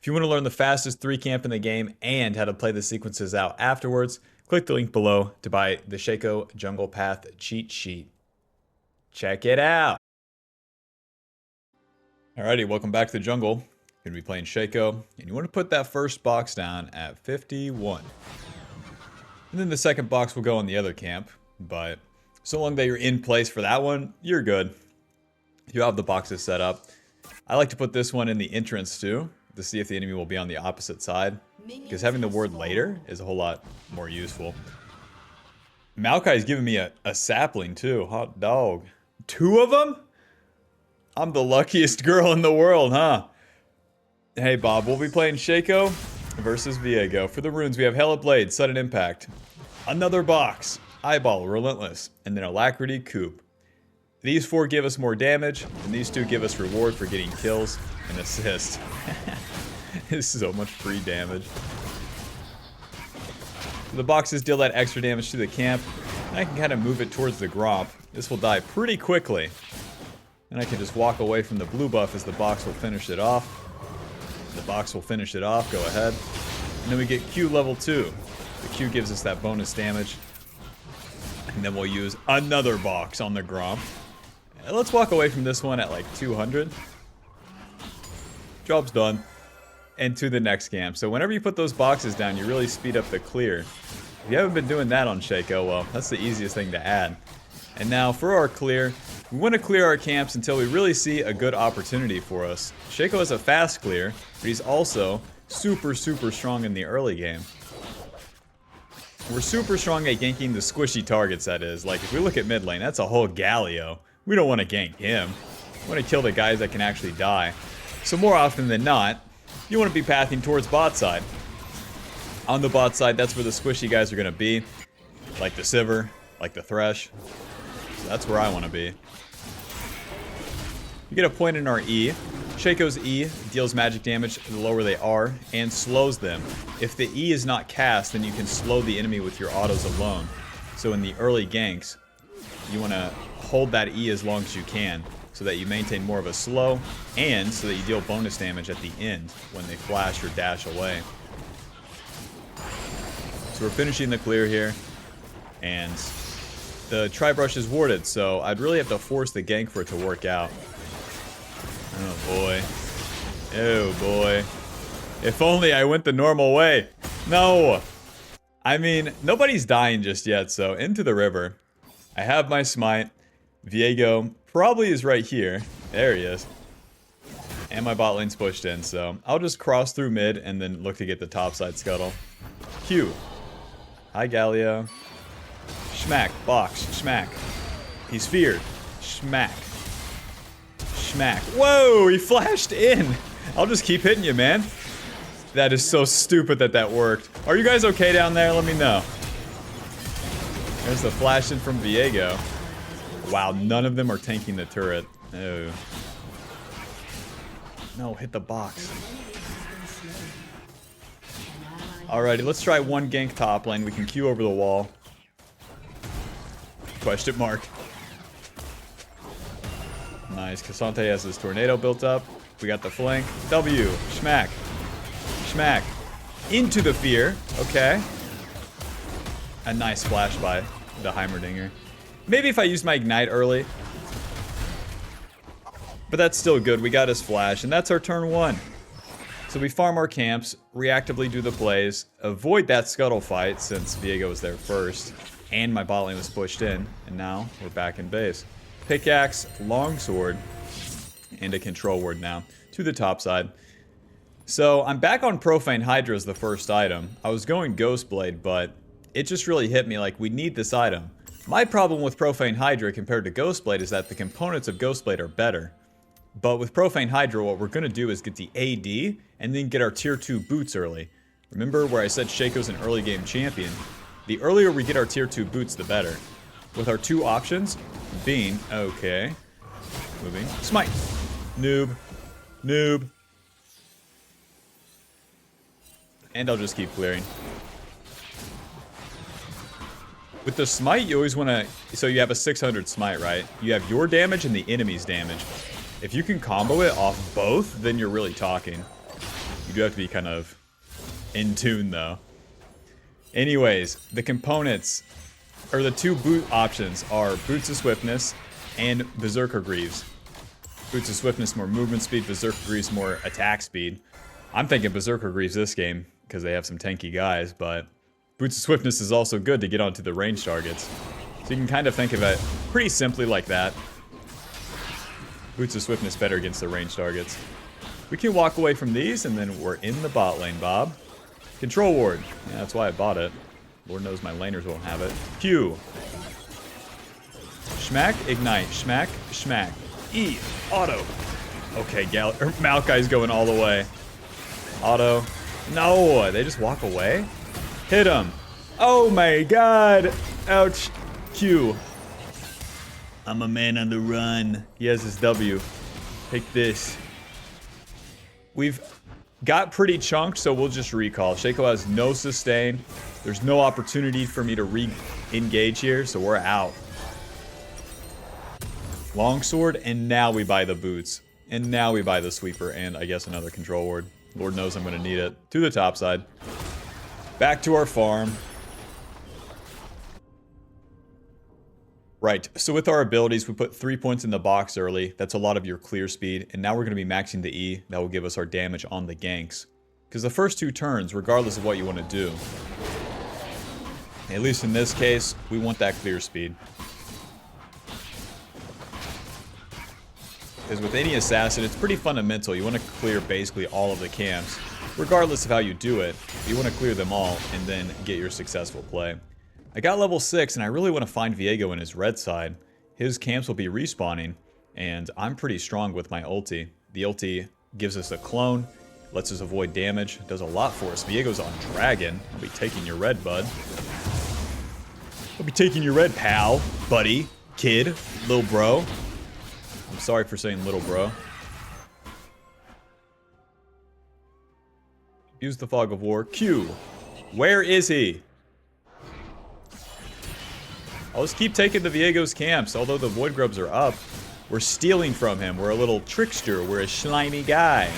If you want to learn the fastest 3 camp in the game and how to play the sequences out afterwards, click the link below to buy the Shaco Jungle Path cheat sheet. Check it out! Alrighty, welcome back to the jungle. You're going to be playing Shaco, and you want to put that first box down at 51. And then the second box will go on the other camp, but so long that you're in place for that one, you're good. You have the boxes set up. I like to put this one in the entrance too, to see if the enemy will be on the opposite side, because having the word later is a whole lot more useful. Maokai's giving me a sapling too, hot dog. 2 of them? I'm the luckiest girl in the world, huh? Hey Bob, we'll be playing Shaco versus Viego. For the runes, we have Hella Blade, Sudden Impact, another box, Eyeball, Relentless, and then Alacrity, Coop. These 4 give us more damage, and these 2 give us reward for getting kills and assists. This is so much free damage. The boxes deal that extra damage to the camp, and I can kind of move it towards the Gromp. This will die pretty quickly. And I can just walk away from the blue buff as the box will finish it off. The box will finish it off, go ahead. And then we get Q level 2. The Q gives us that bonus damage. And then we'll use another box on the Gromp. And let's walk away from this one at like 200. Job's done. And to the next camp. So whenever you put those boxes down, you really speed up the clear. If you haven't been doing that on Shaco, well, that's the easiest thing to add. And now for our clear, we want to clear our camps until we really see a good opportunity for us. Shaco has a fast clear, but he's also super strong in the early game. We're super strong at ganking the squishy targets, that is. Like, if we look at mid lane, that's a whole Galio. We don't want to gank him. We want to kill the guys that can actually die. So more often than not, you want to be pathing towards bot side. On the bot side, that's where the squishy guys are going to be. Like the Sivir, like the Thresh. So that's where I want to be. You get a point in our E. Shaco's E deals magic damage the lower they are and slows them. If the E is not cast, then you can slow the enemy with your autos alone. So in the early ganks, you want to hold that E as long as you can so that you maintain more of a slow and so that you deal bonus damage at the end when they flash or dash away. So we're finishing the clear here, and the Tri-Brush is warded, so I'd really have to force the gank for it to work out. Oh boy. Oh boy. If only I went the normal way. No! I mean, nobody's dying just yet, so into the river. I have my smite. Viego probably is right here. There he is. And my bot lane's pushed in, so I'll just cross through mid and then look to get the topside scuttle. Q. Hi, Galio. Schmack. Box. Schmack. He's feared. Schmack. Schmack. Whoa! He flashed in! I'll just keep hitting you, man. That is so stupid that that worked. Are you guys okay down there? Let me know. There's the flash in from Viego. Wow, none of them are tanking the turret. Oh. No, hit the box. Alrighty, let's try one gank top lane. We can Q over the wall. Question mark. Nice. Cassante has his tornado built up. We got the flank. W. Schmack. Schmack. Into the fear. Okay. A nice flash by the Heimerdinger. Maybe if I used my ignite early. But that's still good. We got his flash, and that's our turn 1. So we farm our camps, reactively do the plays, avoid that scuttle fight since Viego was there first, and my bot lane was pushed in, and now we're back in base. Pickaxe, longsword, and a control ward now to the top side. So I'm back on Profane Hydra as the first item. I was going Ghostblade, but it just really hit me like we need this item. My problem with Profane Hydra compared to Ghostblade is that the components of Ghostblade are better. But with Profane Hydra, what we're going to do is get the AD and then get our tier 2 boots early. Remember where I said Shaco's an early game champion? The earlier we get our tier 2 boots, the better. With our 2 options being, okay, moving, smite, noob, noob. And I'll just keep clearing. With the smite, you always want to... So you have a 600 smite, right? You have your damage and the enemy's damage. If you can combo it off both, then you're really talking. You You do have to be kind of in tune, though. Anyways, the components, or the two boot options are Boots of Swiftness and Berserker Greaves. Boots of Swiftness more movement speed, Berserker Greaves more attack speed. I'm thinking Berserker Greaves this game because they have some tanky guys, but Boots of Swiftness is also good to get onto the range targets. So you can kind of think of it pretty simply like that. Boots of Swiftness better against the range targets. We can walk away from these and then we're in the bot lane, Bob. Control ward. Yeah, that's why I bought it. Lord knows my laners won't have it. Q. Schmack, ignite. Schmack, schmack. E. Auto. Okay, Maokai's going all the way. Auto. No, they just walk away? Hit him. Oh my god. Ouch. Q. I'm a man on the run. He has his W. Take this. We've got pretty chunked, so we'll just recall. Shaco has no sustain. There's no opportunity for me to re-engage here, so we're out. Longsword, and now we buy the boots. And now we buy the sweeper, and I guess another control ward. Lord knows I'm going to need it. To the top side. Back to our farm. Right, so with our abilities, we put 3 points in the box early. That's a lot of your clear speed. And now we're going to be maxing the E. That will give us our damage on the ganks. Because the first 2 turns, regardless of what you want to do, at least in this case, we want that clear speed. Because with any assassin, it's pretty fundamental. You want to clear basically all of the camps. Regardless of how you do it, you want to clear them all and then get your successful play. I got level 6, and I really want to find Viego in his red side. His camps will be respawning, and I'm pretty strong with my ulti. The ulti gives us a clone, lets us avoid damage, does a lot for us. Viego's on Dragon. I'll be taking your red, bud. I'll be taking your red, pal, buddy, kid, little bro. I'm sorry for saying little bro. Use the Fog of War. Q. Where is he? I'll just keep taking the Viego's camps. Although the Void Grubs are up, we're stealing from him. We're a little trickster. We're a slimy guy.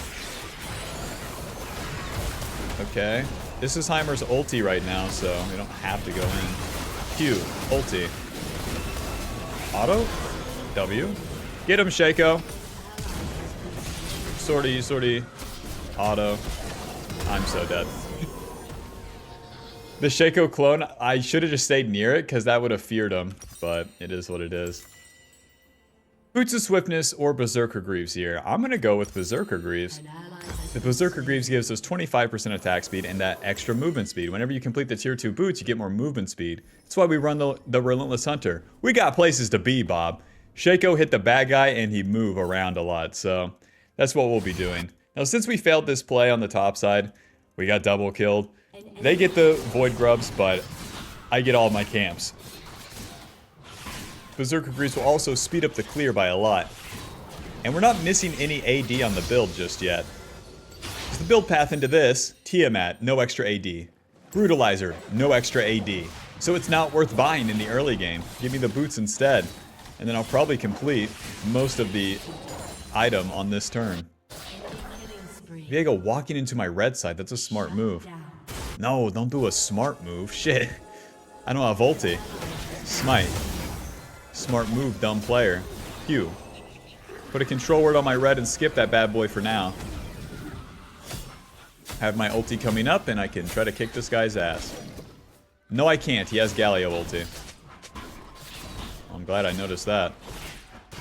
Okay. This is Heimer's ulti right now, so we don't have to go in. Q. Ulti. Auto. W. Get him, Shaco. Sortie. Auto. I'm so dead. The Shaco clone, I should have just stayed near it because that would have feared him, but it is what it is. Boots of Swiftness or Berserker Greaves here. I'm going to go with Berserker Greaves. The Berserker Greaves gives us 25% attack speed and that extra movement speed. Whenever you complete the tier 2 boots, you get more movement speed. That's why we run the Relentless Hunter. We got places to be, Bob. Shaco hit the bad guy and he'd move around a lot, so that's what we'll be doing. Now, since we failed this play on the top side, we got double killed. They get the Void Grubs, but I get all my camps. Berserker Greaves will also speed up the clear by a lot. And we're not missing any AD on the build just yet. The build path into this, Tiamat, no extra AD. Brutalizer, no extra AD. So it's not worth buying in the early game. Give me the boots instead. And then I'll probably complete most of the item on this turn. Viego walking into my red side, that's a smart move. No, don't do a smart move. Shit. I don't have ulti. Smite. Smart move, dumb player. Q. Put a control word on my red and skip that bad boy for now. Have my ulti coming up and I can try to kick this guy's ass. No, I can't. He has Galio ulti. I'm glad I noticed that.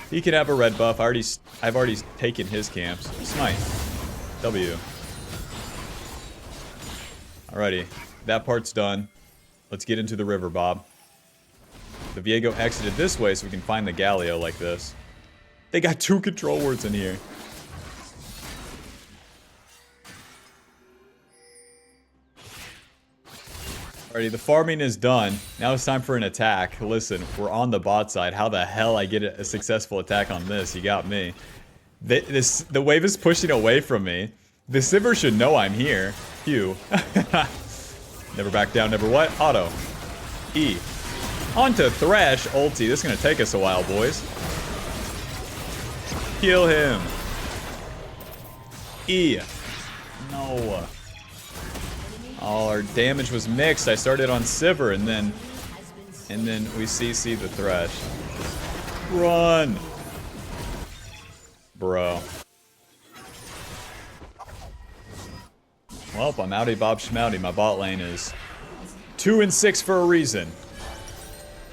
He can have a red buff. I've already taken his camps. Smite. W. Alrighty, that part's done. Let's get into the river, Bob. The Viego exited this way so we can find the Galio like this. They got 2 control words in here. Alrighty, the farming is done. Now it's time for an attack. Listen, we're on the bot side. How the hell I get a successful attack on this? You got me. The wave is pushing away from me. The Sivir should know I'm here. Q. Never back down, never what? Auto. E. Onto Thresh. Ulti. This is going to take us a while, boys. Kill him. E. No. All our damage was mixed. I started on Sivir and then we CC the Thresh. Run! Bro. Well, I'm outie Bob Schmouty. My bot lane is 2-6 for a reason.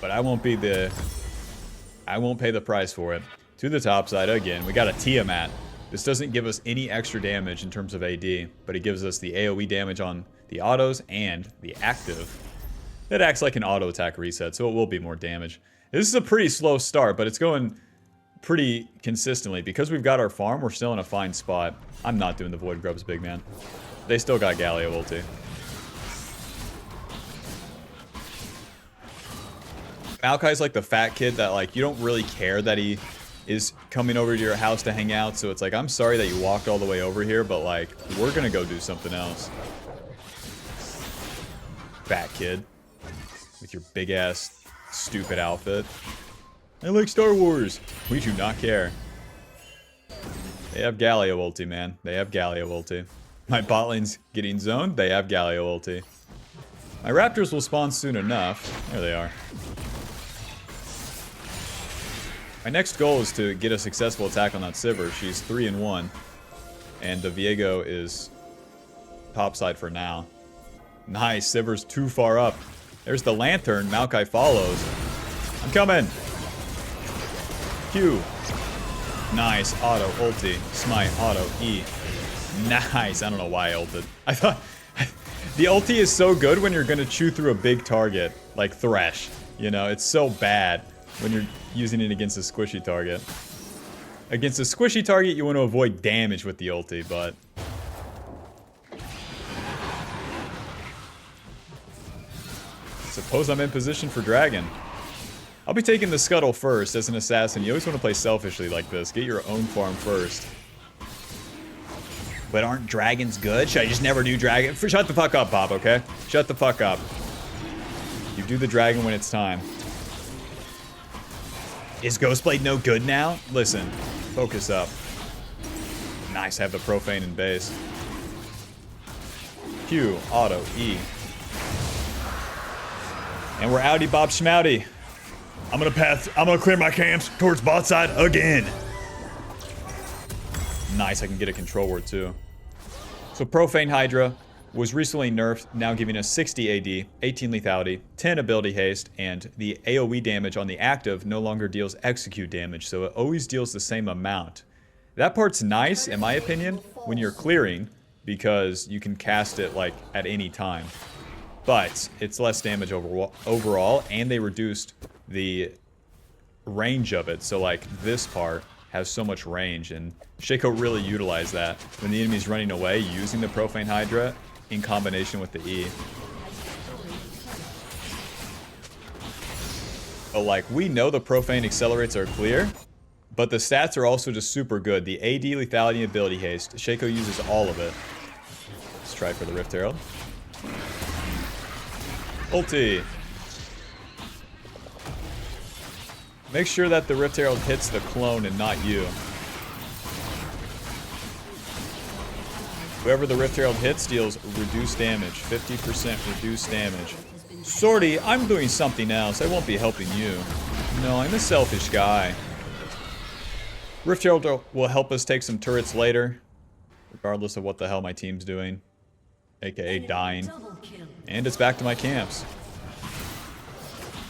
But I won't pay the price for it. To the top side again. We got a Tiamat. This doesn't give us any extra damage in terms of AD, but it gives us the AoE damage on the autos and the active. That acts like an auto attack reset, so it will be more damage. This is a pretty slow start, but it's going pretty consistently. Because we've got our farm, we're still in a fine spot. I'm not doing the Void Grubs, big man. They still got Galio ulti. Maokai's like the fat kid that, like, you don't really care that he is coming over to your house to hang out, so it's like, I'm sorry that you walked all the way over here, but, like, we're gonna go do something else. Fat kid. With your big-ass, stupid outfit. I like Star Wars. We do not care. They have Galio ulti, man. They have Galio ulti. My bot lane's getting zoned. They have Galio ulti. My Raptors will spawn soon enough. There they are. My next goal is to get a successful attack on that Sivir. She's 3-1. And the Viego is topside for now. Nice. Sivir's too far up. There's the Lantern. Maokai follows. I'm coming. Q. Nice. Auto. Ulti. Smite. Auto. E. Nice. I don't know why I ulted. I thought... the ulti is so good when you're going to chew through a big target. Like Thresh. You know, it's so bad when you're using it against a squishy target. Against a squishy target, you want to avoid damage with the ulti, but... Suppose I'm in position for Dragon. I'll be taking the Scuttle first. As an assassin, you always want to play selfishly like this. Get your own farm first. But aren't dragons good? Should I just never do dragon? Shut the fuck up, Bob, okay? Shut the fuck up. You do the dragon when it's time. Is Ghostblade no good now? Listen, focus up. Nice, have the Profane in base. Q, auto, E. And we're outie Bob Schmouty. I'm gonna clear my camps towards bot side again. Nice, I can get a control word too. So Profane Hydra was recently nerfed, now giving us 60 AD, 18 lethality, 10 ability haste, and the AoE damage on the active no longer deals execute damage, so it always deals the same amount. That part's nice, in my opinion, when you're clearing, because you can cast it, like, at any time. But it's less damage overall, and they reduced the range of it, so, like, this part has so much range, and Shaco really utilized that. When the enemy's running away, using the Profane Hydra in combination with the E. But like, we know the Profane accelerates are clear, but the stats are also just super good. The AD, lethality, and ability haste. Shaco uses all of it. Let's try for the Rift Herald. Ulti. Make sure that the Rift Herald hits the clone and not you. Whoever the Rift Herald hits deals reduced damage. 50% reduced damage. Sorty, I'm doing something else. I won't be helping you. No, I'm a selfish guy. Rift Herald will help us take some turrets later, regardless of what the hell my team's doing. AKA dying. And it's back to my camps.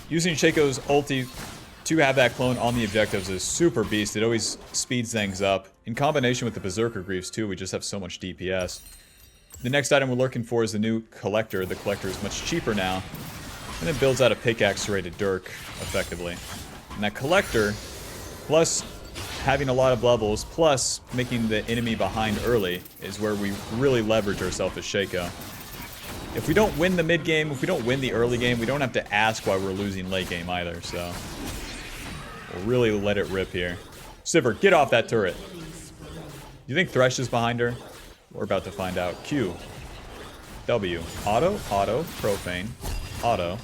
Using Shaco's ulti to have that clone on the objectives is super beast. It always speeds things up. In combination with the Berserker Greaves too, we just have so much DPS. The next item we're looking for is the new Collector. The Collector is much cheaper now, and it builds out a pickaxe-rated Dirk, effectively. And that Collector, plus having a lot of levels, plus making the enemy behind early, is where we really leverage ourselves as Shaco. If we don't win the mid game, if we don't win the early game, we don't have to ask why we're losing late game either, so... We'll really let it rip here. Sivir, get off that turret. You think Thresh is behind her? We're about to find out. Q. W. Auto, auto, Profane. Auto,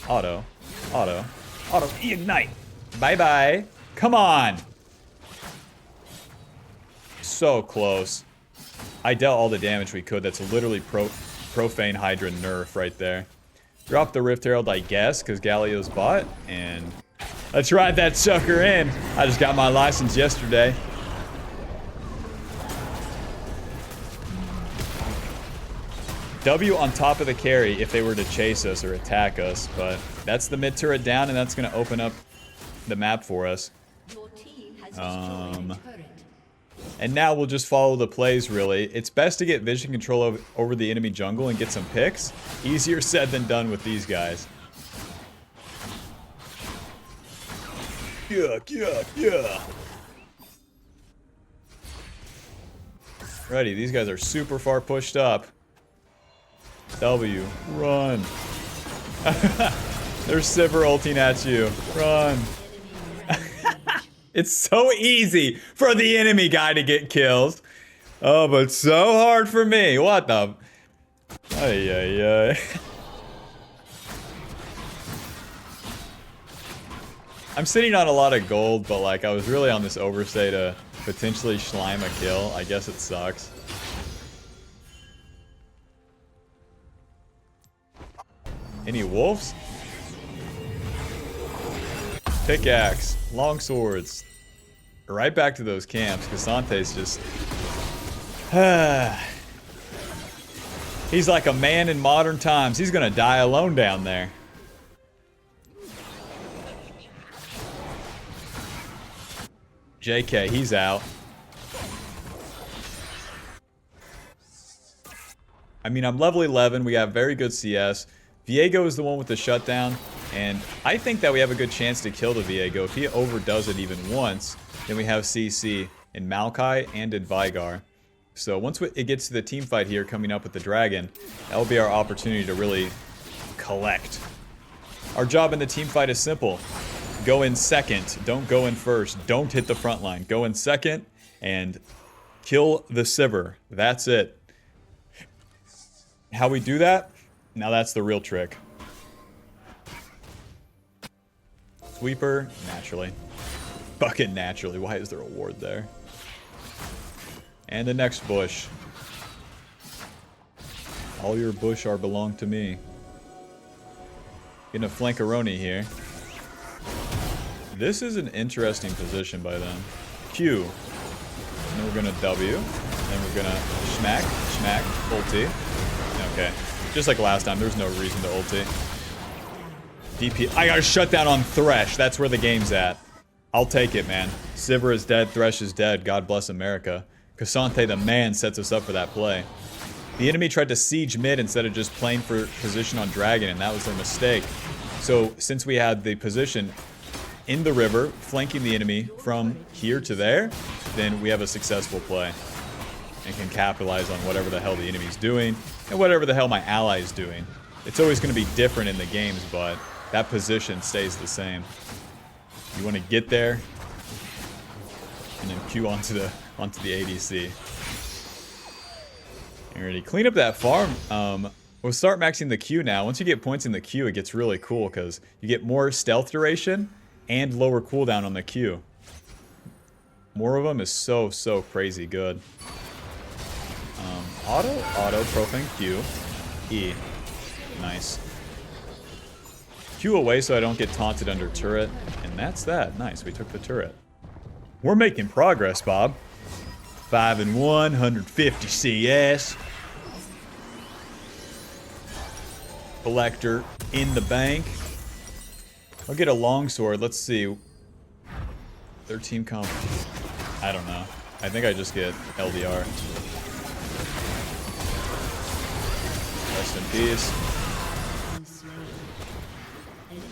auto, auto, auto, ignite. Bye-bye. Come on. So close. I dealt all the damage we could. That's literally Profane Hydra nerf right there. Drop the Rift Herald, I guess, because Galio's bot. And let's ride that sucker in. I just got my license yesterday. W on top of the carry if they were to chase us or attack us. But that's the mid turret down, and that's going to open up the map for us. And now we'll just follow the plays, really. It's best to get vision control over the enemy jungle and get some picks. Easier said than done with these guys. Yuck, yuck, yeah. Ready, these guys are super far pushed up. W, run. There's Sivir ulting at you. Run. It's so easy for the enemy guy to get kills. Oh, but so hard for me. What the? Ay, ay, ay. I'm sitting on a lot of gold, but like I was really on this overstay to potentially slime a kill. I guess it sucks. Any wolves? Pickaxe, long swords. Right back to those camps. Casante's just... He's like a man in modern times. He's gonna die alone down there. JK, he's out. I mean, I'm level 11. We have very good CS. Viego is the one with the shutdown. And I think that we have a good chance to kill the Viego. If he overdoes it even once, then we have CC in Maokai and in Vigar. So once it gets to the team fight here coming up with the dragon, that will be our opportunity to really collect. Our job in the team fight is simple. Go in second. Don't go in first. Don't hit the front line. Go in second and kill the Sivir. That's it. How we do that? Now that's the real trick. Sweeper, naturally. Bucket, naturally. Why is there a ward there? And the next bush. All your bush are belong to me. Getting a flankaroni here. This is an interesting position by them. Q. And then we're gonna W. And then we're gonna smack, smack, ulti. Okay. Just like last time, there's no reason to ulti. DP. I got a shutdown on Thresh. That's where the game's at. I'll take it, man. Sivir is dead. Thresh is dead. God bless America. Casante, the man, sets us up for that play. The enemy tried to siege mid instead of just playing for position on Dragon, and that was their mistake. So, since we had the position in the river, flanking the enemy from here to there, then we have a successful play. And can capitalize on whatever the hell the enemy's doing, and whatever the hell my ally is doing. It's always going to be different in the games, but that position stays the same. You want to get there, and then Q onto the ADC. Alrighty, clean up that farm. We'll start maxing the Q now. Once you get points in the Q, it gets really cool because you get more stealth duration and lower cooldown on the Q. More of them is so crazy good. Auto, Profane, Q, E. Nice. Q away so I don't get taunted under turret. And that's that. Nice, we took the turret. We're making progress, Bob. 5-1, 150 CS. Collector in the bank. I'll get a longsword. Let's see. Their team comp. I don't know. I think I just get LDR. Rest in peace.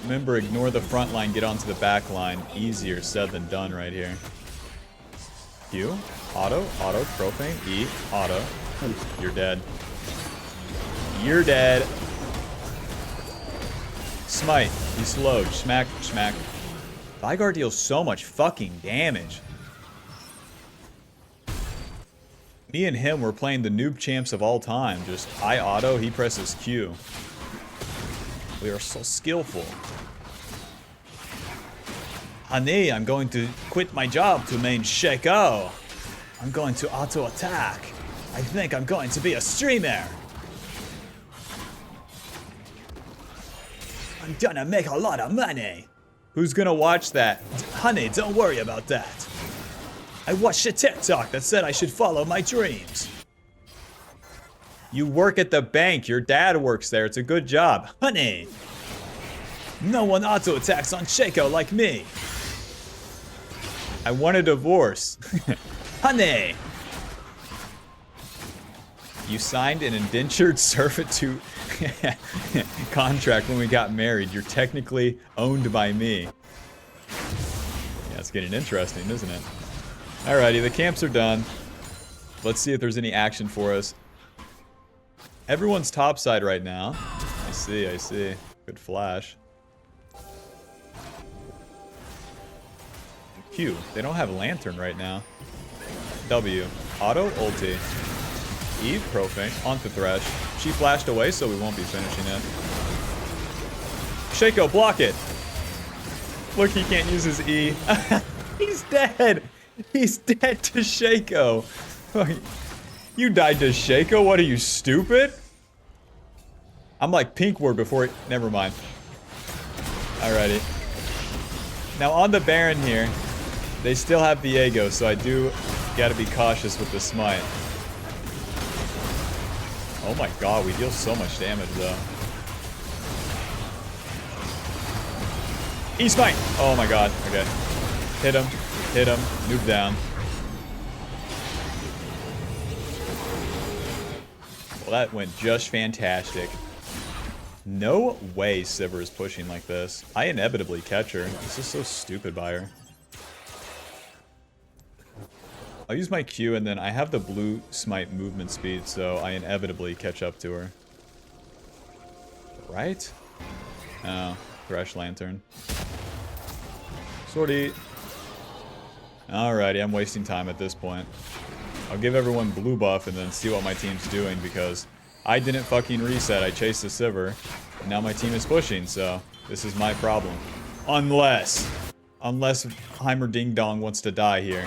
Remember, ignore the front line, get onto the back line. Easier said than done right here. Q, auto, Profane, E, auto. You're dead. You're dead. Smite, he slowed. Smack, smack. Vigar deals so much fucking damage. Me and him were playing the noob champs of all time. Just I auto, he presses Q. We are so skillful. Honey, I'm going to quit my job to main Shaco. I'm going to auto attack. I think I'm going to be a streamer. I'm gonna make a lot of money. Who's gonna watch that? Honey, don't worry about that. I watched a TikTok that said I should follow my dreams. You work at the bank. Your dad works there. It's a good job. Honey. No one auto-attacks on Shaco like me. I want a divorce. Honey. You signed an indentured servitude contract when we got married. You're technically owned by me. Yeah, it's getting interesting, isn't it? Alrighty, the camps are done. Let's see if there's any action for us. Everyone's topside right now. I see, I see. Good flash. Q. They don't have Lantern right now. W. Auto ulti. E. Profane. Onto Thresh. She flashed away, so we won't be finishing it. Shaco, block it! Look, he can't use his E. He's dead! He's dead to Shaco. You died to Shaco? What are you, stupid? I'm like pink word before it. Never mind. Alrighty. Now on the Baron here, they still have Viego, so I do gotta be cautious with the smite. Oh my god, we deal so much damage though. E-smite! Oh my god, okay. Hit him, move down. Well, that went just fantastic. No way Sivir is pushing like this. I inevitably catch her. This is so stupid by her. I'll use my Q, and then I have the blue smite movement speed, so I inevitably catch up to her. Right? Oh, Thresh Lantern. Sortie. Alrighty, I'm wasting time at this point. I'll give everyone blue buff and then see what my team's doing, because I didn't fucking reset. I chased the Sivir, and now my team is pushing, so this is my problem. Unless Heimer Ding Dong wants to die here.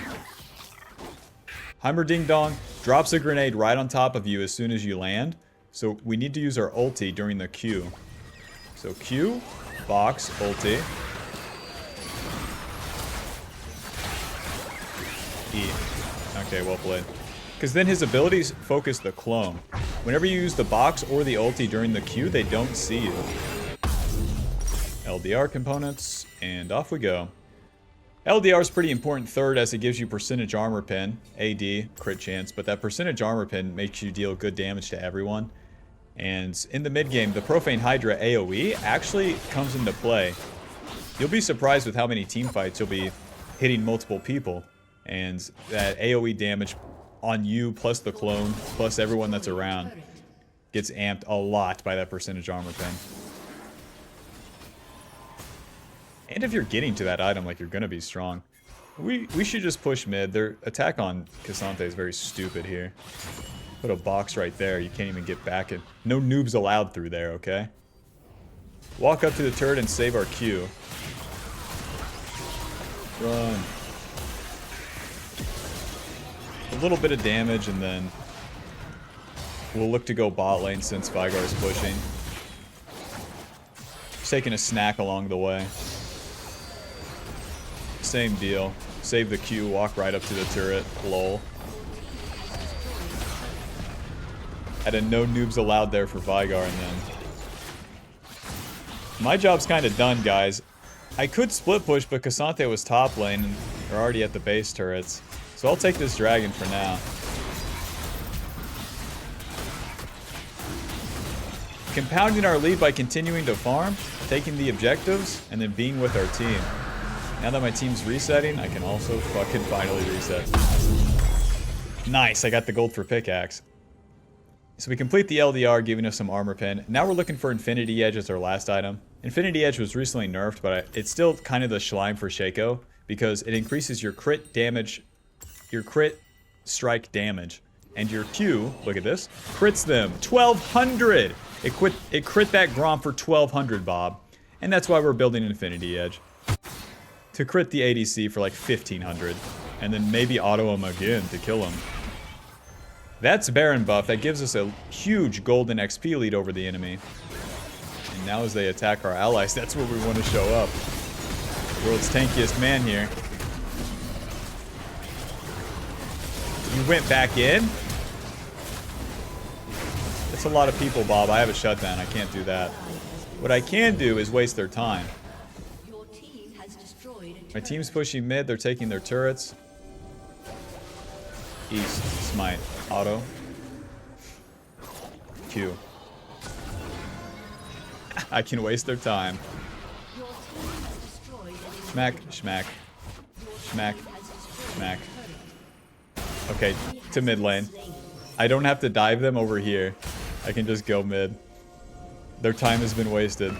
Heimer Ding Dong drops a grenade right on top of you as soon as you land, so we need to use our ulti during the Q. So Q, box, ulti. E. Okay, well played. Because then his abilities focus the clone. Whenever you use the box or the ulti during the Q, they don't see you. LDR components, and off we go. LDR is pretty important third, as it gives you percentage armor pin, AD, crit chance, but that percentage armor pin makes you deal good damage to everyone. And in the mid game, the Profane Hydra AoE actually comes into play. You'll be surprised with how many team fights you'll be hitting multiple people. And that AoE damage on you, plus the clone, plus everyone that's around, gets amped a lot by that percentage armor pin. And if you're getting to that item, like, you're gonna be strong. We should just push mid. Their attack on Cassante is very stupid here. Put a box right there, you can't even get back. No noobs allowed through there, okay? Walk up to the turret and save our Q. Run. A little bit of damage, and then we'll look to go bot lane since Vigar is pushing. Just taking a snack along the way. Same deal. Save the Q, walk right up to the turret. Lol. Had a no noobs allowed there for Vigar, and then my job's kind of done, guys. I could split push, but Cassante was top lane, and they're already at the base turrets. So I'll take this dragon for now. Compounding our lead by continuing to farm, taking the objectives, and then being with our team. Now that my team's resetting, I can also fucking finally reset. Nice, I got the gold for pickaxe. So we complete the LDR, giving us some armor pin. Now we're looking for Infinity Edge as our last item. Infinity Edge was recently nerfed, but it's still kind of the Schleim for Shaco, because it increases your crit damage, your crit strike damage. And your Q, look at this, crits them. 1200! It crit that Grom for 1200, Bob. And that's why we're building Infinity Edge. To crit the ADC for like 1500. And then maybe auto him again to kill him. That's Baron buff. That gives us a huge golden XP lead over the enemy. And now as they attack our allies, that's where we want to show up. World's tankiest man here. You went back in? That's a lot of people, Bob. I have a shutdown. I can't do that. What I can do is waste their time. My team's pushing mid. They're taking their turrets. East. Smite. Auto. Q. I can waste their time. Smack. Smack. Smack. Smack. Okay, to mid lane. I don't have to dive them over here. I can just go mid. Their time has been wasted.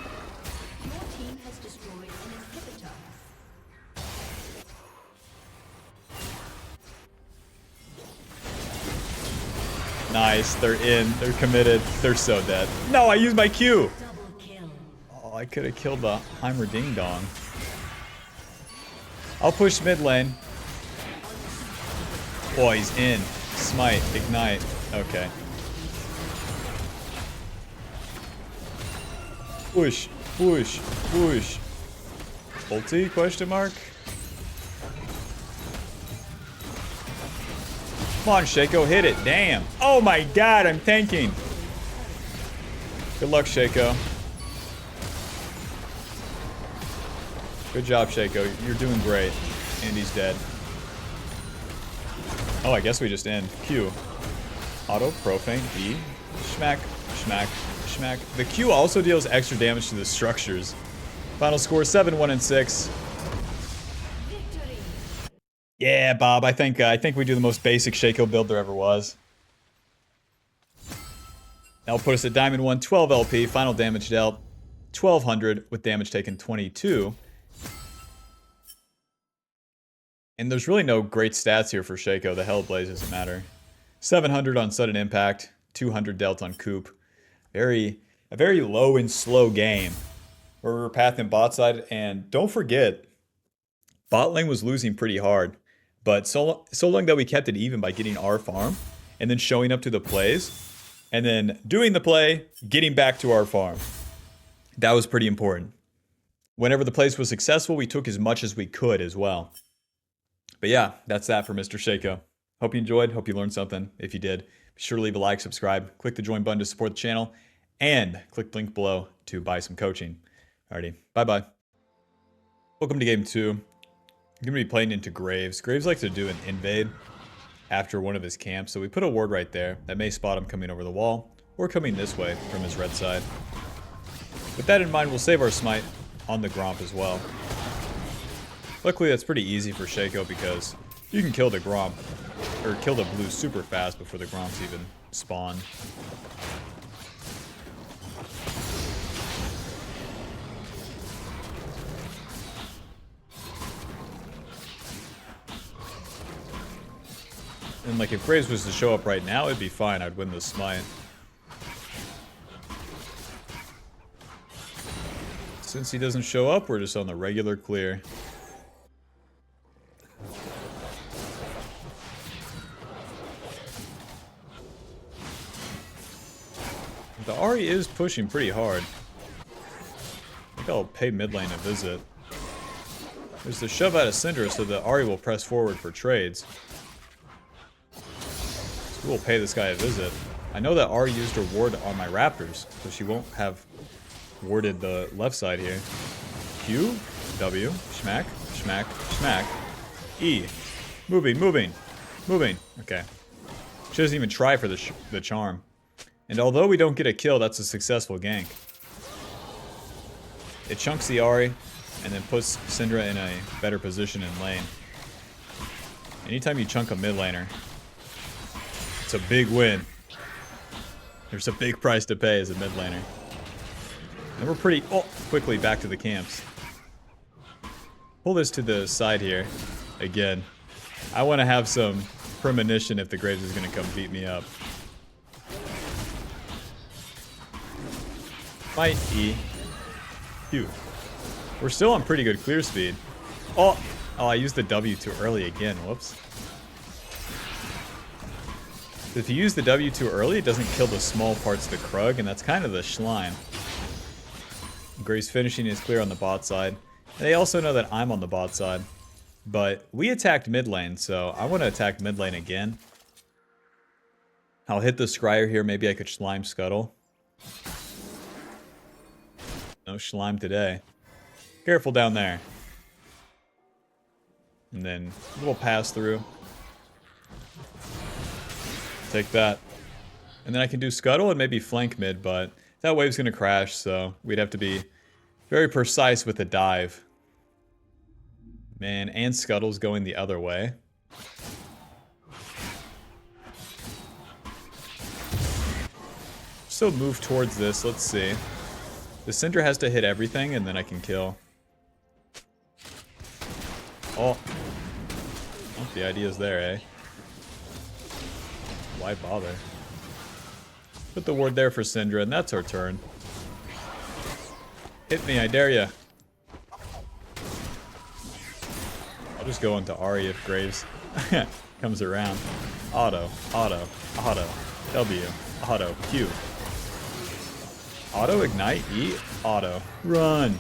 Nice, they're in. They're committed. They're so dead. No, I used my Q. Oh, I could have killed the Heimer Ding Dong. I'll push mid lane. Oh, he's in. Smite, ignite. Okay. Push, push, push. Ulti? Question mark. Come on, Shaco, hit it. Damn. Oh my god, I'm tanking. Good luck, Shaco. Good job, Shaco. You're doing great. And he's dead. Oh, I guess we just end. Q. Auto, Profane, E. Schmack, schmack, schmack. The Q also deals extra damage to the structures. Final score 7, 1, and 6. Yeah, Bob, I think we do the most basic Shaco build there ever was. That'll put us at Diamond 1, 12 LP, final damage dealt 1200 with damage taken 22. And there's really no great stats here for Shaco. The Hellblaze doesn't matter. 700 on sudden impact, 200 dealt on coup. A very low and slow game where we were pathing bot side. And don't forget, bot lane was losing pretty hard. But so long that we kept it even by getting our farm and then showing up to the plays and then doing the play, getting back to our farm. That was pretty important. Whenever the plays was successful, we took as much as we could as well. But yeah, that's that for Mr. Shaco. Hope you enjoyed. Hope you learned something. If you did, be sure to leave a like, subscribe, click the join button to support the channel, and click the link below to buy some coaching. Alrighty, bye-bye. Welcome to game 2. I'm going to be playing into Graves. Graves likes to do an invade after one of his camps, so we put a ward right there. That may spot him coming over the wall, or coming this way from his red side. With that in mind, we'll save our smite on the Gromp as well. Luckily, that's pretty easy for Shaco because you can kill the Gromp, or kill the blue super fast before the Gromps even spawn. And like if Graves was to show up right now, it'd be fine. I'd win this smite. Since he doesn't show up, we're just on the regular clear. The Ahri is pushing pretty hard. I think I'll pay mid lane a visit. There's the shove out of Syndra, so the Ahri will press forward for trades. So we'll pay this guy a visit. I know that Ahri used her ward on my Raptors, so she won't have warded the left side here. Q, W, schmack, schmack, schmack. E. Moving, moving, moving. Okay. She doesn't even try for the charm. And although we don't get a kill, that's a successful gank. It chunks the Ahri, and then puts Syndra in a better position in lane. Anytime you chunk a mid laner, it's a big win. There's a big price to pay as a mid laner. And we're pretty quickly back to the camps. Pull this to the side here. Again, I want to have some premonition if the Graves is going to come beat me up. Fight E. Q. We're still on pretty good clear speed. Oh, I used the W too early again. Whoops. If you use the W too early, it doesn't kill the small parts of the Krug, and that's kind of the Schleim. Graves finishing is clear on the bot side. And they also know that I'm on the bot side. But we attacked mid lane, so I want to attack mid lane again. I'll hit the Scryer here. Maybe I could Schleim Scuttle. No Schleim today. Careful down there. And then a little pass through. Take that. And then I can do Scuttle and maybe flank mid, but that wave's going to crash, so we'd have to be very precise with the dive. Man, and Scuttle's going the other way. So move towards this, let's see. The Syndra has to hit everything and then I can kill. Oh. Well, the idea's there, eh? Why bother? Put the ward there for Syndra, and that's our turn. Hit me, I dare ya. I'll just go into Ahri if Graves comes around. Auto, auto, auto, W, auto, Q. Auto, ignite, E, auto. Run!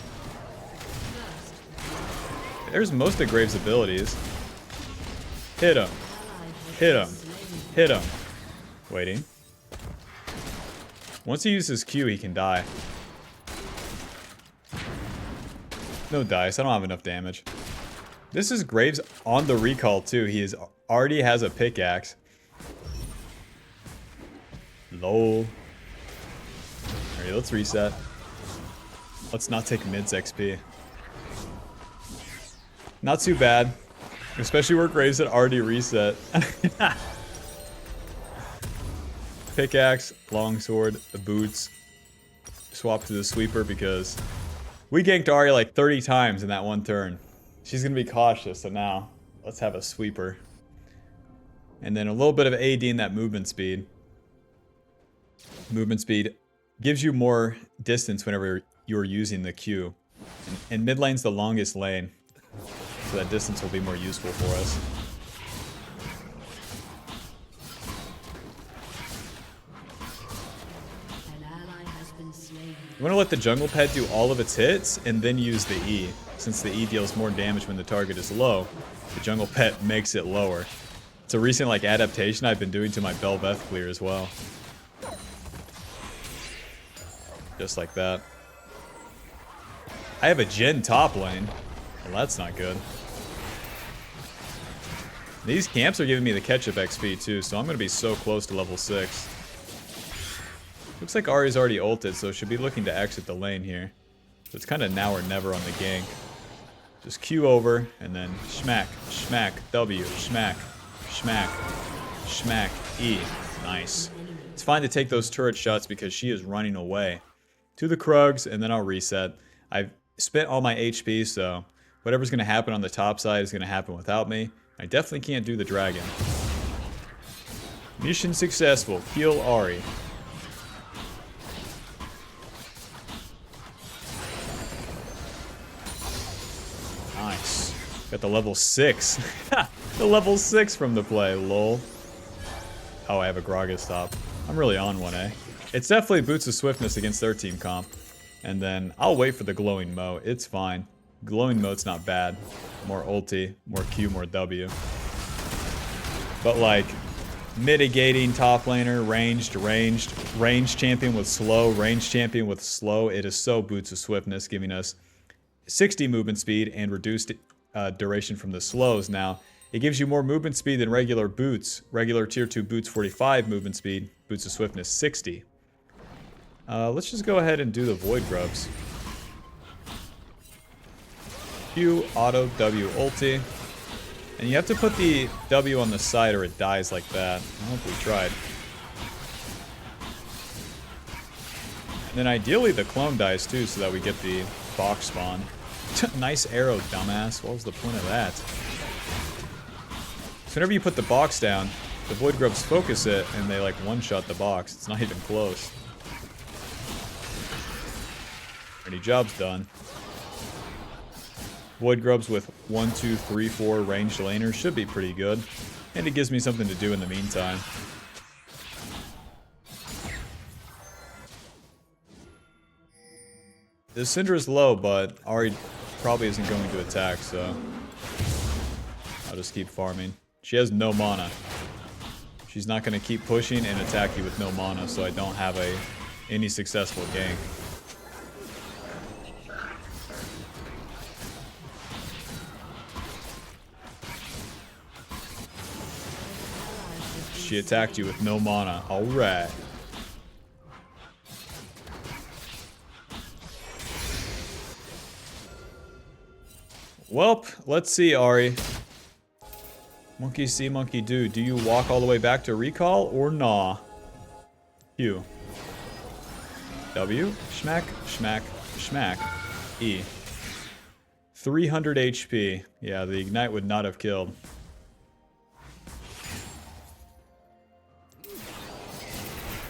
There's most of Graves' abilities. Hit him. Hit him. Hit him. Waiting. Once he uses Q, he can die. No dice. I don't have enough damage. This is Graves on the recall, too. He already has a pickaxe. Lol. Alright, let's reset. Let's not take mid's XP. Not too bad. Especially where Graves had already reset. Pickaxe, longsword, the boots. Swap to the sweeper because we ganked Ahri like 30 times in that one turn. She's going to be cautious, so now let's have a sweeper. And then a little bit of AD in that movement speed. Movement speed gives you more distance whenever you're using the Q. And mid lane's the longest lane, so that distance will be more useful for us. You want to let the jungle pet do all of its hits and then use the E. Since the E deals more damage when the target is low, the jungle pet makes it lower. It's a recent like adaptation I've been doing to my Bel'Veth clear as well. Just like that. I have a Jhin top lane. Well, that's not good. These camps are giving me the catch-up XP too, so I'm going to be so close to level 6. Looks like Ahri's already ulted, so should be looking to exit the lane here. So it's kind of now or never on the gank. Just Q over, and then schmack, schmack, W, schmack, schmack, schmack, E. Nice. It's fine to take those turret shots because she is running away. To the Krugs, and then I'll reset. I've spent all my HP, so whatever's going to happen on the top side is going to happen without me. I definitely can't do the dragon. Mission successful. Heal Ahri. Nice. Got the level 6. The level 6 from the play, lol. Oh, I have a Gragas top. I'm really on one, eh? It's definitely Boots of Swiftness against their team comp. And then I'll wait for the Glowing Moat. It's fine. Glowing Moat's not bad. More ulti, more Q, more W. But like, mitigating top laner, ranged champion with slow, ranged champion with slow. It is so Boots of Swiftness, giving us 60 movement speed and reduced duration from the slows. Now, it gives you more movement speed than regular boots. Regular tier 2 boots 45 movement speed, Boots of Swiftness 60. Let's just go ahead and do the Void Grubs. Q, auto, W, ulti. And you have to put the W on the side or it dies like that. I hope we tried. And then ideally the clone dies too so that we get the box spawn. Nice arrow, dumbass. What was the point of that? So whenever you put the box down, the Void Grubs focus it and they like one-shot the box. It's not even close. Already job's done. Void Grubs with 1, 2, 3, 4 ranged laners should be pretty good. And it gives me something to do in the meantime. The Syndra's low, but Ahri probably isn't going to attack, so I'll just keep farming. She has no mana. She's not going to keep pushing and attack you with no mana, so I don't have any successful gank. She attacked you with no mana. Alright. Welp, let's see, Ahri. Monkey see, monkey do. Do you walk all the way back to recall or nah? Q. W. Schmack, schmack, schmack. E. 300 HP. Yeah, the ignite would not have killed.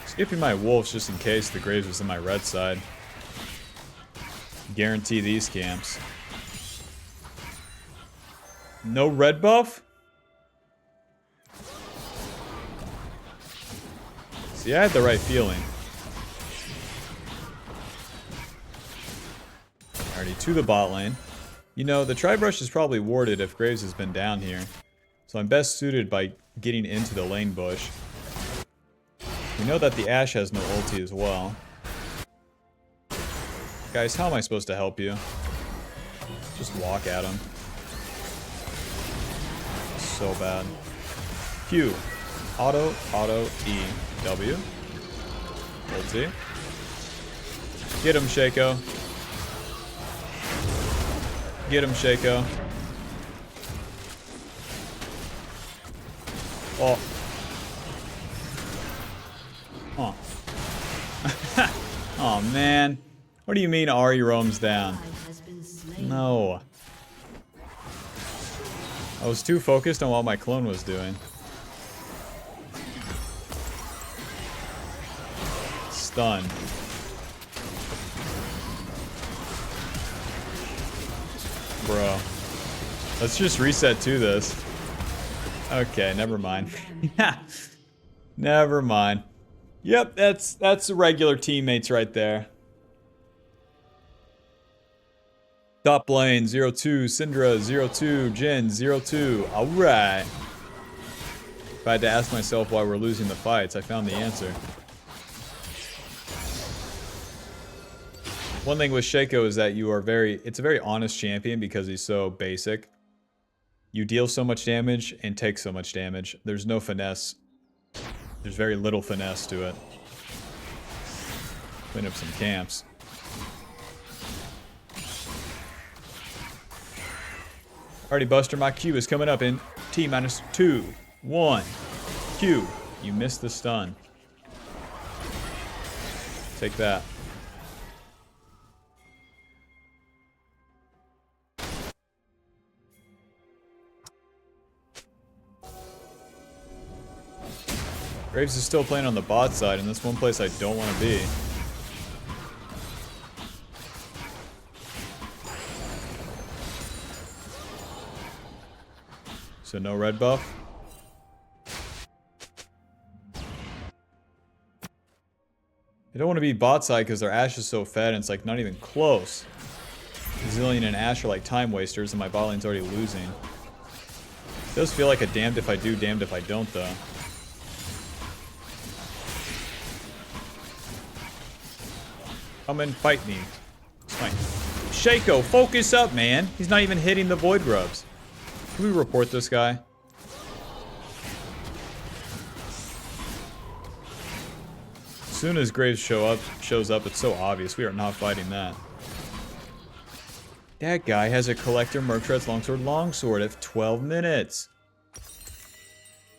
Skipping my wolves just in case the Graves was in my red side. Guarantee these camps. No red buff? See, I had the right feeling. Alrighty, to the bot lane. You know, the Tri-Brush is probably warded if Graves has been down here. So I'm best suited by getting into the lane bush. We know that the Ashe has no ulti as well. Guys, how am I supposed to help you? Just walk at him. So bad. Q. Auto, auto, E. W. Ulti. Get him, Shaco. Get him, Shaco. Oh. Huh. Oh, man. What do you mean Ahri roams down? No. I was too focused on what my clone was doing. Stun. Bro. Let's just reset to this. Okay, never mind. Never mind. Yep, that's regular teammates right there. Top lane, 0-2, Syndra, 0-2, Jhin, 0-2. Alright. If I had to ask myself why we're losing the fights, I found the answer. One thing with Shaco is that you are it's a very honest champion because he's so basic. You deal so much damage and take so much damage. There's no finesse. There's very little finesse to it. Clean up some camps. Alrighty, Buster, my Q is coming up in T-2, 1. Q, you missed the stun. Take that. Graves is still playing on the bot side, and that's one place I don't want to be. So no red buff. I don't want to be bot side because their Ashe is so fed and it's like not even close. Zillion and Ashe are like time wasters and my bot lane's already losing. It does feel like a damned if I do, damned if I don't though. Come and fight me. It's fine. Shaco, focus up, man. He's not even hitting the Void Grubs. Can we report this guy? As soon as Graves shows up, it's so obvious. We are not fighting that. That guy has a Collector Mercred's Longsword at 12 minutes.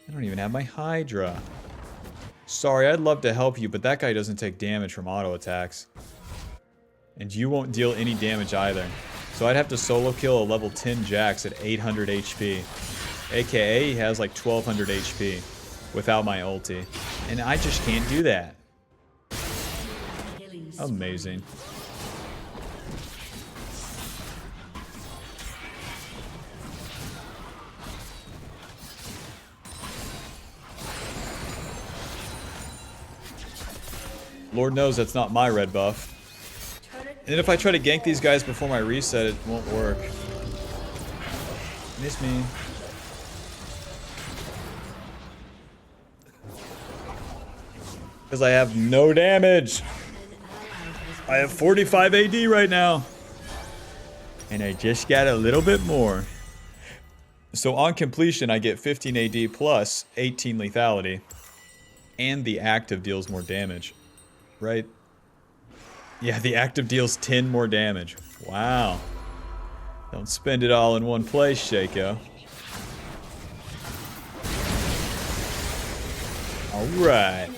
I don't even have my Hydra. Sorry, I'd love to help you, but that guy doesn't take damage from auto attacks. And you won't deal any damage either. So I'd have to solo kill a level 10 Jax at 800 HP. AKA he has like 1200 HP without my ulti. And I just can't do that. Amazing. Lord knows that's not my red buff. Turret And if I try to gank these guys before my reset, it won't work. Miss me. Because I have no damage. I have 45 AD right now. And I just got a little bit more. So on completion, I get 15 AD plus 18 lethality. And the active deals more damage. Right? Yeah, the active deals 10 more damage. Wow. Don't spend it all in one place, Shaco. Alright.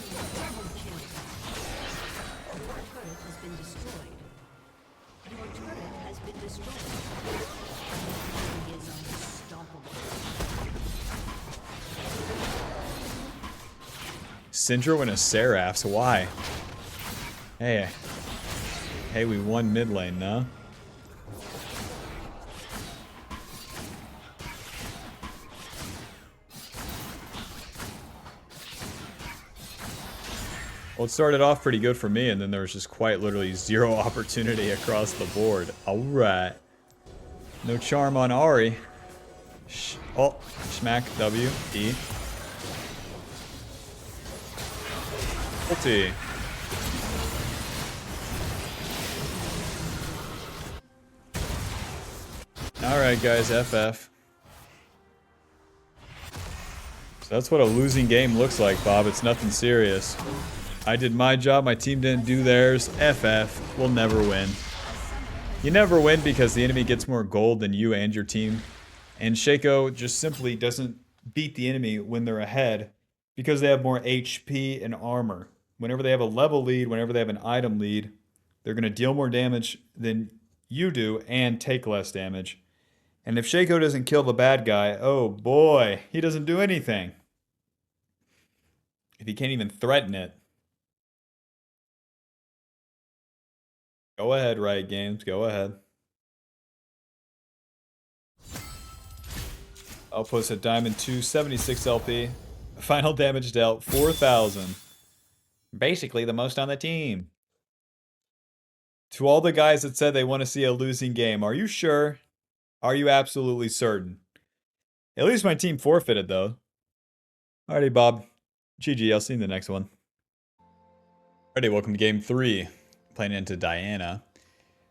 Syndra and a Seraphs, why? Hey. Hey, we won mid lane, no? Well, it started off pretty good for me, and then there was just quite literally zero opportunity across the board. Alright. No charm on Ahri. Oh, smack W, E. Ulti. Alright guys, FF. So that's what a losing game looks like, Bob. It's nothing serious. I did my job, my team didn't do theirs. FF. We'll never win. You never win because the enemy gets more gold than you and your team. And Shaco just simply doesn't beat the enemy when they're ahead because they have more HP and armor. Whenever they have a level lead, whenever they have an item lead, they're going to deal more damage than you do and take less damage. And if Shaco doesn't kill the bad guy, oh boy, he doesn't do anything. If he can't even threaten it. Go ahead, Riot Games, go ahead. Outpost at Diamond 2, 76 LP. Final damage dealt, 4,000. Basically the most on the team. To all the guys that said they want to see a losing game, are you sure? Are you absolutely certain? At least my team forfeited, though. Alrighty, Bob. GG, I'll see you in the next one. Alrighty, welcome to game 3. Playing into Diana.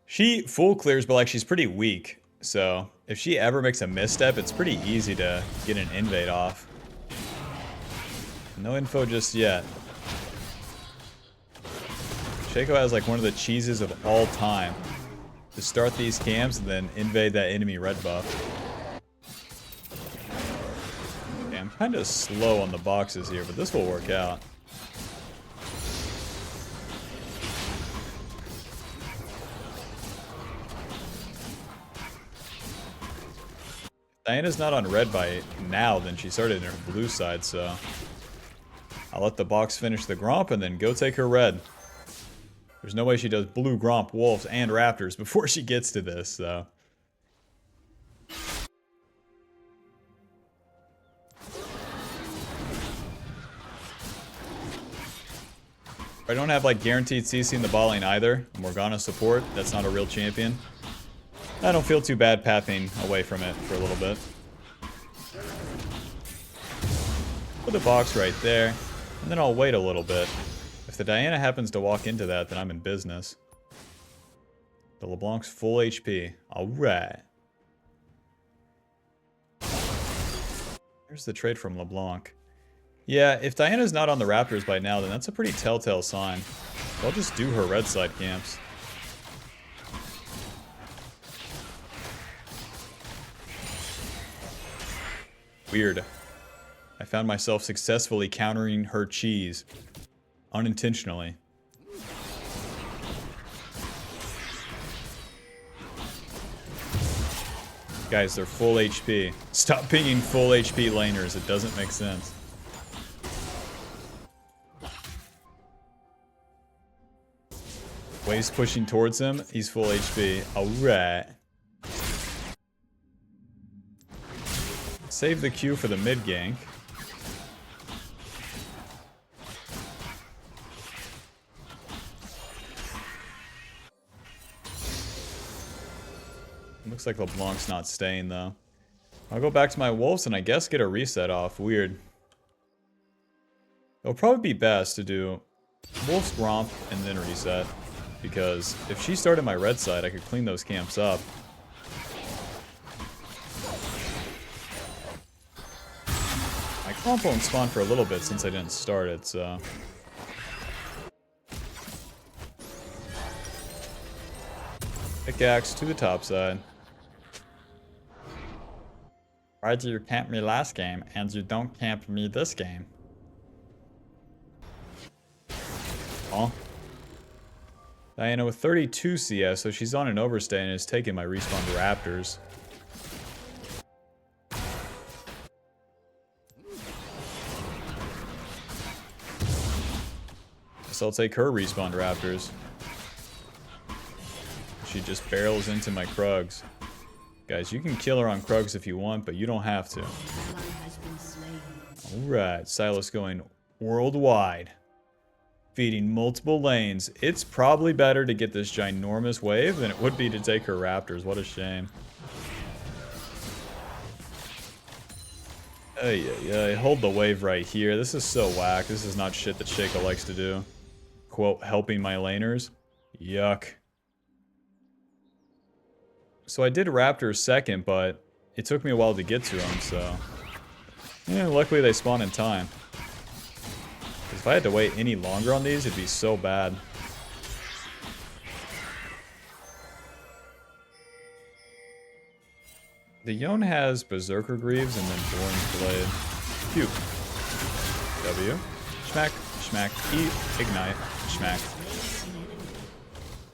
She full clears, but like she's pretty weak. So if she ever makes a misstep, it's pretty easy to get an invade off. No info just yet. Shaco has like one of the cheeses of all time. To start these camps and then invade that enemy red buff. Okay, I'm kind of slow on the boxes here, but this will work out. Diana's not on red by now, then she started in her blue side, so I'll let the box finish the Gromp and then go take her red. There's no way she does blue, Gromp, Wolves, and Raptors before she gets to this, so. I don't have like guaranteed CC in the bot lane either. Morgana support, that's not a real champion. I don't feel too bad pathing away from it for a little bit. Put the box right there, and then I'll wait a little bit. If the Diana happens to walk into that, then I'm in business. The LeBlanc's full HP. Alright. Here's the trade from LeBlanc. Yeah, if Diana's not on the Raptors by now, then that's a pretty telltale sign. So I'll just do her red side camps. Weird. I found myself successfully countering her cheese. Unintentionally. Guys, they're full HP. Stop pinging full HP laners. It doesn't make sense. Wave's pushing towards him. He's full HP. Alright. Save the Q for the mid gank. Looks like LeBlanc's not staying, though. I'll go back to my wolves and I guess get a reset off. Weird. It'll probably be best to do wolves romp and then reset. Because if she started my red side, I could clean those camps up. My comp won't spawn for a little bit since I didn't start it, so... Pickaxe to the top side. Why did you camp me last game and you don't camp me this game? Oh. Diana with 32 CS, so she's on an overstay and is taking my respawn raptors. Guess I'll take her respawn raptors. She just barrels into my Krugs. Guys, you can kill her on Krugs if you want, but you don't have to. Alright, Silas going worldwide. Feeding multiple lanes. It's probably better to get this ginormous wave than it would be to take her raptors. What a shame. Ay, hold the wave right here. This is so whack. This is not shit that Shaco likes to do. Quote, helping my laners. Yuck. So I did Raptors second, but it took me a while to get to them, so... Yeah, luckily they spawn in time. Because if I had to wait any longer on these, it'd be so bad. The Yone has Berserker Greaves and then Thorn's Blade. Pew. W. Schmack, schmack, E, ignite, schmack.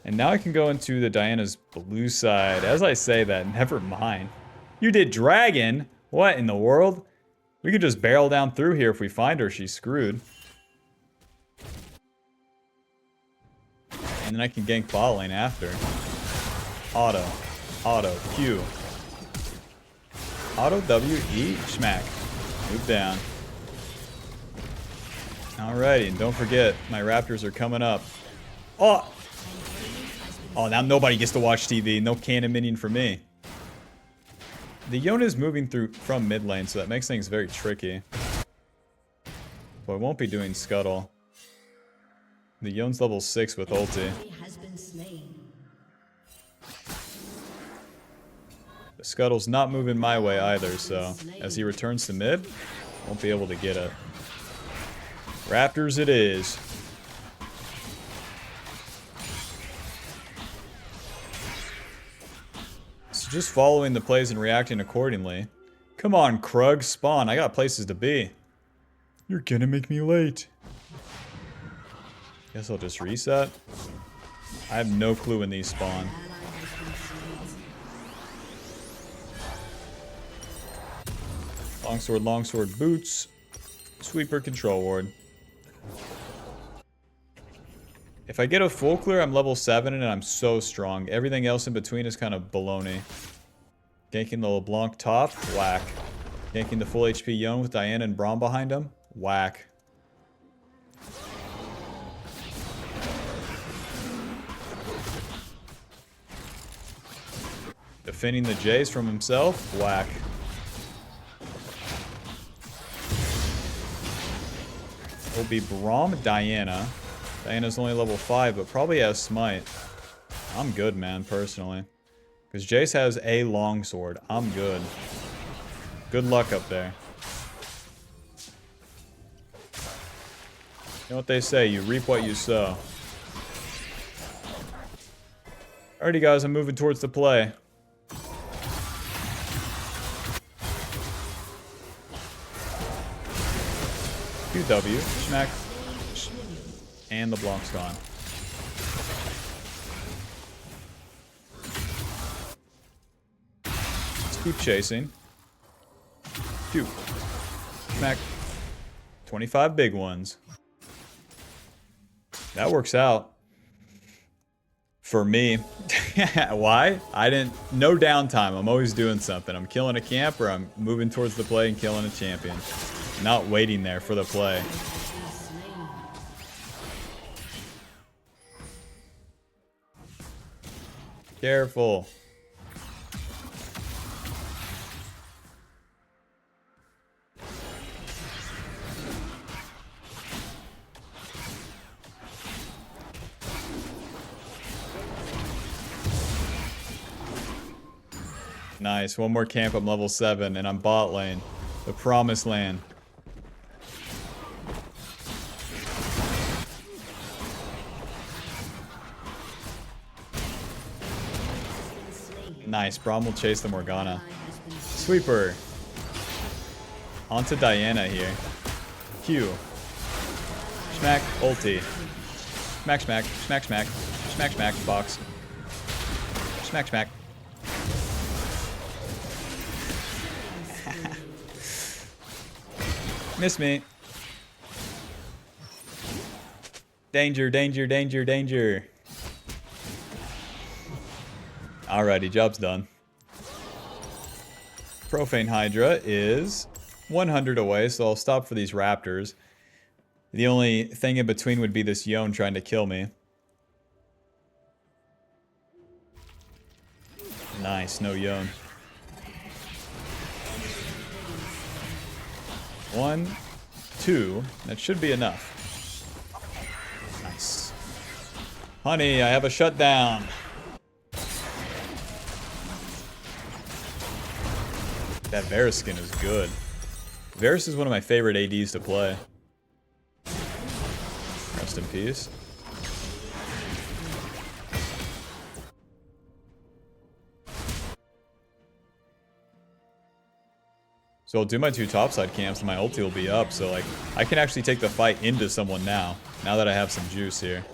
And now I can go into the Diana's blue side. As I say that, never mind. You did dragon? What in the world? We could just barrel down through here if we find her. She's screwed. And then I can gank bot lane after. Auto. Auto. Q. Auto W. E. Schmack. Move down. Alrighty, and don't forget, my raptors are coming up. Oh! Oh, now nobody gets to watch TV. No cannon minion for me. The Yone is moving through from mid lane, so that makes things very tricky. But I won't be doing Scuttle. The Yone's level 6 with ulti. The Scuttle's not moving my way either, so as he returns to mid, won't be able to get it. Raptors it is. Just following the plays and reacting accordingly. Come on, Krug, spawn. I got places to be. You're gonna make me late. Guess I'll just reset. I have no clue when these spawn. Longsword boots. Sweeper control ward. If I get a full clear, I'm level 7 and I'm so strong. Everything else in between is kind of baloney. Ganking the LeBlanc top, whack. Ganking the full HP Yone with Diana and Braum behind him, whack. Defending the Jays from himself, whack. Will be Braum, Diana. Diana's only level 5, but probably has Smite. I'm good, man, personally. Because Jace has a longsword. I'm good. Good luck up there. You know what they say, you reap what you sow. Alrighty, guys, I'm moving towards the play. QW, schmack. And the block's gone. Let's keep chasing. Pew. Smack. 25 big ones. That works out. For me. Why? No downtime. I'm always doing something. I'm killing a camp or I'm moving towards the play and killing a champion. Not waiting there for the play. Careful. Nice. One more camp. I'm level 7, and I'm bot lane. The promised land. Nice. Braum will chase the Morgana. Sweeper. Onto Diana here. Q. Smack. Ulti. Smack, smack. Smack, smack. Smack, smack. Box. Smack, smack. Miss me. Danger, danger, danger, danger. Alrighty, job's done. Profane Hydra is 100 away, so I'll stop for these raptors. The only thing in between would be this Yone trying to kill me. Nice, no Yone. 1, 2, that should be enough. Nice. Honey, I have a shutdown. That Varus skin is good. Varus is one of my favorite ADs to play. Rest in peace. So I'll do my 2 topside camps and my ulti will be up, so like I can actually take the fight into someone now that I have some juice here.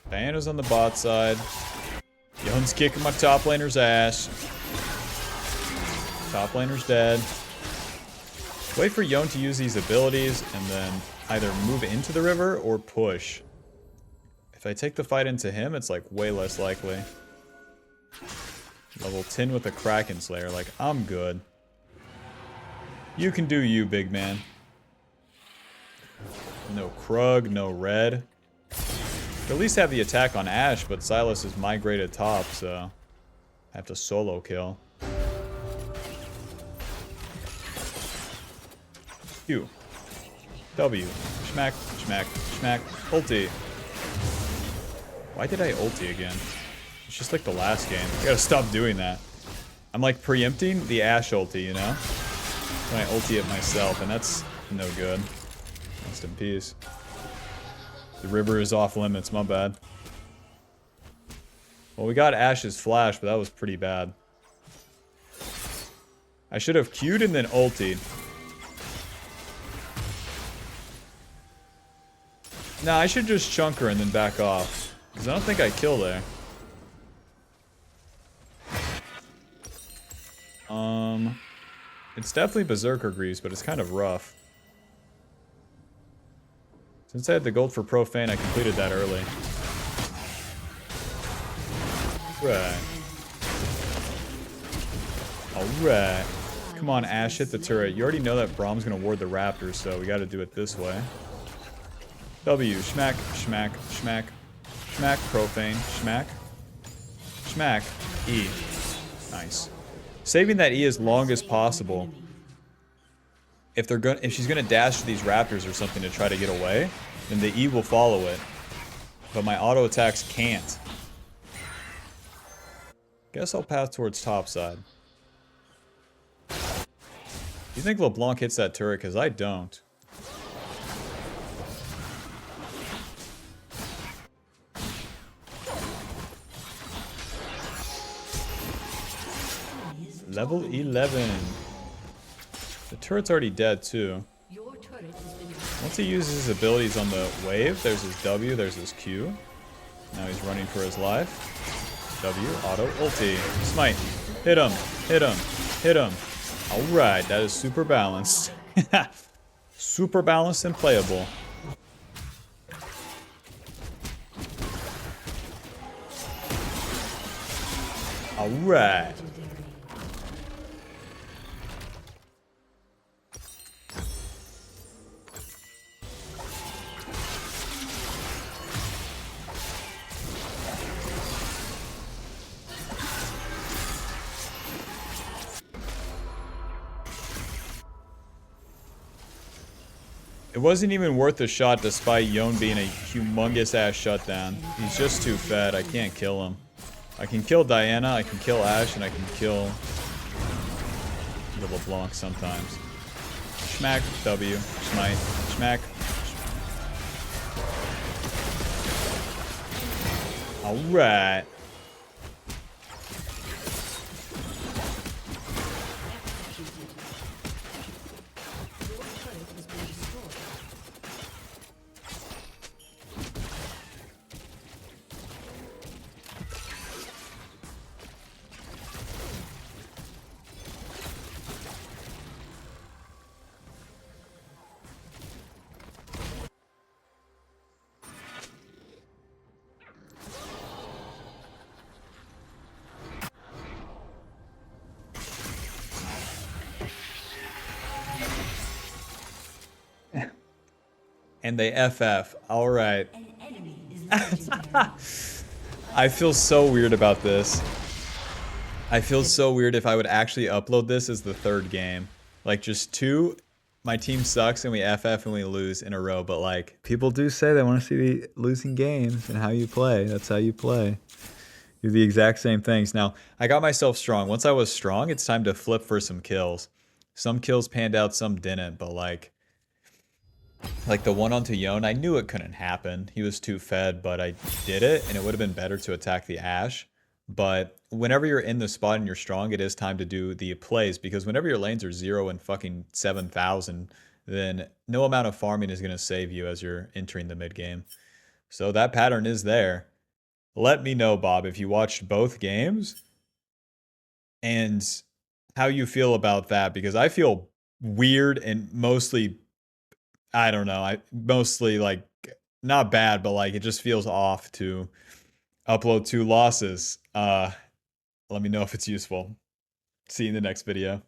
Diana's on the bot side. Yone's kicking my top laner's ass. Top laner's dead. Wait for Yone to use these abilities and then either move into the river or push. If I take the fight into him, it's like way less likely. Level 10 with a Kraken Slayer, like I'm good. You can do you, big man. No Krug, no red. At least have the attack on Ashe, but Sylas is migrated top, so I have to solo kill. Q. W. Schmack, schmack, schmack. Ulti. Why did I ulti again? It's just like the last game. I gotta stop doing that. I'm like preempting the Ashe ulti, you know? When I ulti it myself, and that's no good. Rest in peace. The river is off limits, my bad. Well, we got Ashe's flash, but that was pretty bad. I should have Q'd and then ultied. Nah, I should just chunk her and then back off. Because I don't think I kill there. It's definitely Berserker Greaves, but it's kind of rough. Since I had the gold for Profane, I completed that early. Right. Alright. Come on, Ashe, hit the turret. You already know that Braum's gonna ward the Raptors, so we gotta do it this way. W, schmack, schmack, schmack. Schmack, Profane, schmack. Schmack, E. Nice. Saving that E as long as possible. If she's gonna dash to these raptors or something to try to get away, then the E will follow it. But my auto attacks can't. Guess I'll path towards topside. You think LeBlanc hits that turret? Because I don't. Level 11. The turret's already dead, too. Once he uses his abilities on the wave, there's his W, there's his Q. Now he's running for his life. W, auto, ulti. Smite. Hit him, hit him, hit him. Alright, that is super balanced. Super balanced and playable. Alright. It wasn't even worth the shot despite Yon being a humongous ass shutdown. He's just too fed. I can't kill him. I can kill Diana, I can kill Ashe, and I can kill LeBlanc sometimes. Schmack, W, smite, schmack. Alright. And they FF. Alright. I feel so weird about this. I feel so weird if I would actually upload this as the third game. Like, just 2, my team sucks and we FF and we lose in a row. But, like, people do say they want to see the losing games and how you play. That's how you play. Do the exact same things. Now, I got myself strong. Once I was strong, it's time to flip for some kills. Some kills panned out, some didn't. But, like the one onto Yon, I knew it couldn't happen. He was too fed, but I did it, and it would have been better to attack the Ashe. But whenever you're in the spot and you're strong, it is time to do the plays, because whenever your lanes are 0 and fucking 7,000, then no amount of farming is going to save you as you're entering the mid game. So that pattern is there. Let me know, Bob, if you watched both games and how you feel about that, because I feel weird and mostly, I don't know, I mostly, like, not bad, but like it just feels off to upload 2 losses. Let me know if it's useful. See you in the next video.